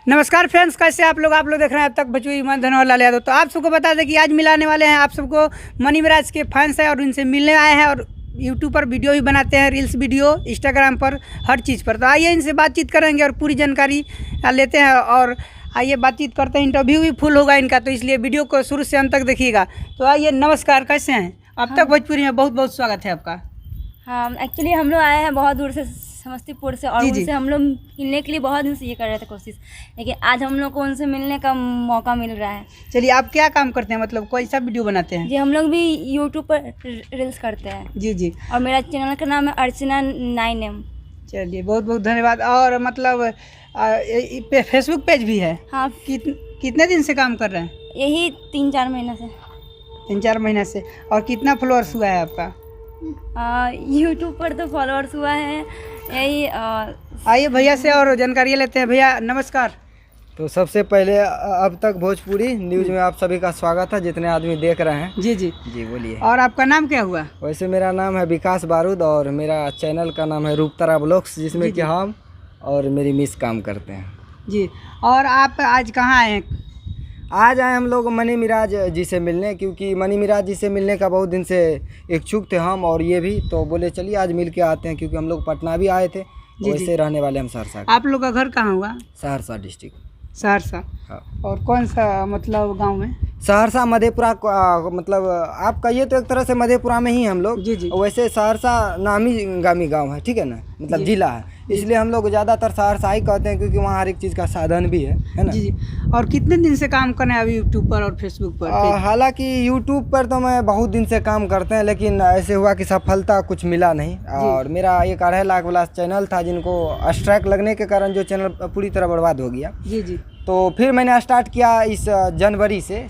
नमस्कार फ्रेंड्स, कैसे आप लोग देख रहे हैं अब तक भोजपुरी मन धनवार लाल यादव। तो आप सबको बता दें कि आज मिलाने वाले हैं आप सबको मनी मिराज के फैंस हैं और इनसे मिलने आए हैं और यूट्यूब पर वीडियो भी बनाते हैं, रील्स वीडियो, इंस्टाग्राम पर, हर चीज़ पर। तो आइए इनसे बातचीत करेंगे और पूरी जानकारी लेते हैं और आइए बातचीत करते हैं। इंटरव्यू भी फुल होगा इनका, तो इसलिए वीडियो को शुरू से अंत तक देखिएगा। तो आइए, नमस्कार, कैसे हैं? अब तक भोजपुरी में बहुत बहुत स्वागत है आपका। हाँ, एक्चुअली हम लोग आए हैं बहुत दूर से, समस्तीपुर से, और उनसे हम लोग मिलने के लिए बहुत दिन से ये कर रहे थे कोशिश, लेकिन आज हम लोग को उनसे मिलने का मौका मिल रहा है। चलिए, आप क्या काम करते हैं, मतलब कोई सा वीडियो बनाते हैं? जी, हम लोग भी यूट्यूब पर रील्स करते हैं। जी जी। और मेरा चैनल का नाम है अर्चना 9M। चलिए, बहुत बहुत धन्यवाद। और मतलब फेसबुक पेज भी है? हाँ। कितने दिन से काम कर रहे हैं? यही 3-4 महीना से। 3-4 महीने से। और कितना फॉलोअर्स हुआ है आपका? यूट्यूब पर तो फॉलोअर्स हुआ है यही। आइए भैया से और जानकारी लेते हैं। भैया नमस्कार। तो सबसे पहले अब तक भोजपुरी न्यूज़ में आप सभी का स्वागत है, जितने आदमी देख रहे हैं। जी जी जी, बोलिए। और आपका नाम क्या हुआ? वैसे मेरा नाम है विकास बारूद और मेरा चैनल का नाम है रूपतारा ब्लॉग्स, जिसमें कि हम और मेरी मिस काम करते हैं। जी। और आप आज कहाँ आए हैं? आज आए हम लोग मनी मिराज जी से मिलने, क्योंकि मनी मिराज जी से मिलने का बहुत दिन से इच्छुक थे हम और ये भी, तो बोले चलिए आज मिल के आते हैं, क्योंकि हम लोग पटना भी आए थे। वैसे रहने वाले हम सहरसा। आप लोग का घर कहाँ हुआ? सहरसा डिस्ट्रिक्ट। सहरसा। हाँ। और कौन सा मतलब गांव में? सहरसा मधेपुरा मतलब आप कहिए तो एक तरह से मधेपुरा में ही हम लोग। जी जी। वैसे सहरसा नामी गामी गांव है, ठीक है ना, मतलब जिला है, इसलिए हम लोग ज़्यादातर सहरसा ही कहते हैं, क्योंकि वहाँ हर एक चीज़ का साधन भी है ना। जी जी। और कितने दिन से काम कर रहे हैं अभी यूट्यूब पर और फेसबुक पर? हालांकि यूट्यूब पर तो मैं बहुत दिन से काम करते हैं, लेकिन ऐसे हुआ कि सफलता कुछ मिला नहीं। और मेरा एक 2.5 लाख वाला चैनल था, जिनको स्ट्राइक लगने के कारण जो चैनल पूरी तरह बर्बाद हो गया। जी जी। तो फिर मैंने स्टार्ट किया इस जनवरी से,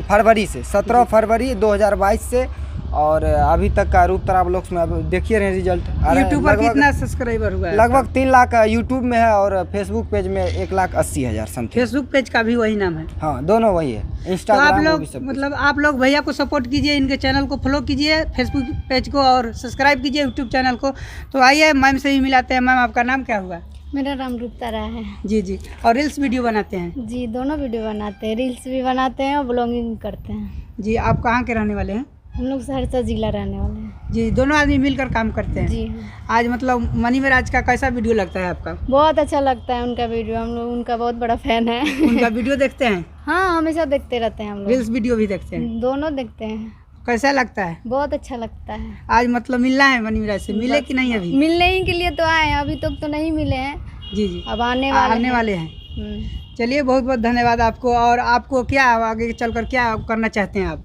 फरवरी से, 17 फरवरी 2022 से, और अभी तक का रूपतारा ब्लॉग्स में अब देखिए रहे रिजल्ट। यूट्यूब पर कितना सब्सक्राइबर हुआ है? लगभग 3 लाख यूट्यूब में है और फेसबुक पेज में 1,80,000 समथिंग। फेसबुक पेज का भी वही नाम है? हाँ, दोनों वही है। इंस्टाग्राम तो आप लोग मतलब आप लोग भैया को सपोर्ट कीजिए, इनके चैनल को फॉलो कीजिए, फेसबुक पेज को, और सब्सक्राइब कीजिए यूट्यूब चैनल को। तो आइए मैम से भी मिलाते हैं। मैम, आपका नाम क्या हुआ? मेरा नाम रूपतारा है। जी जी। और रील्स वीडियो बनाते हैं? जी, दोनों वीडियो बनाते हैं, रील्स भी बनाते हैं और ब्लॉगिंग करते हैं। जी। आप कहाँ के रहने वाले हैं? हम लोग सहरसा जिला रहने वाले हैं। जी, दोनों आदमी मिलकर काम करते हैं? जी। आज मतलब मनी मिराज का कैसा वीडियो लगता है आपका? बहुत अच्छा लगता है उनका वीडियो, हम लोग उनका बहुत बड़ा फैन है। उनका वीडियो देखते हैं? हाँ, हमेशा देखते रहते हैं हम लोग। रील्स वीडियो भी देखते हैं? दोनों देखते हैं। कैसा लगता है? बहुत अच्छा लगता है। आज मतलब मिलना है मनी मिराज से, मिले कि नहीं अभी? मिलने ही के लिए तो आए हैं, अभी तक तो नहीं मिले हैं। जी जी। अब आने वाले हैं। चलिए, बहुत बहुत धन्यवाद आपको। और आपको क्या आगे चलकर क्या करना चाहते हैं आप?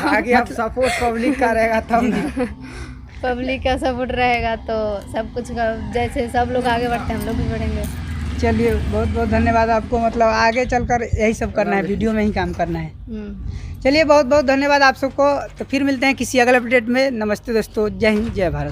आगे आप सपोर्ट पब्लिक का रहेगा तब ना। पब्लिक का सपोर्ट रहेगा तो सब कुछ जैसे सब लोग आगे बढ़ते हैं, हम लोग भी बढ़ेंगे। चलिए, बहुत बहुत धन्यवाद आपको। मतलब आगे चलकर यही सब करना है, वीडियो में ही काम करना है। चलिए, बहुत बहुत धन्यवाद आप सबको। तो फिर मिलते हैं किसी अगले अपडेट में। नमस्ते दोस्तों, जय हिंद, जय भारत।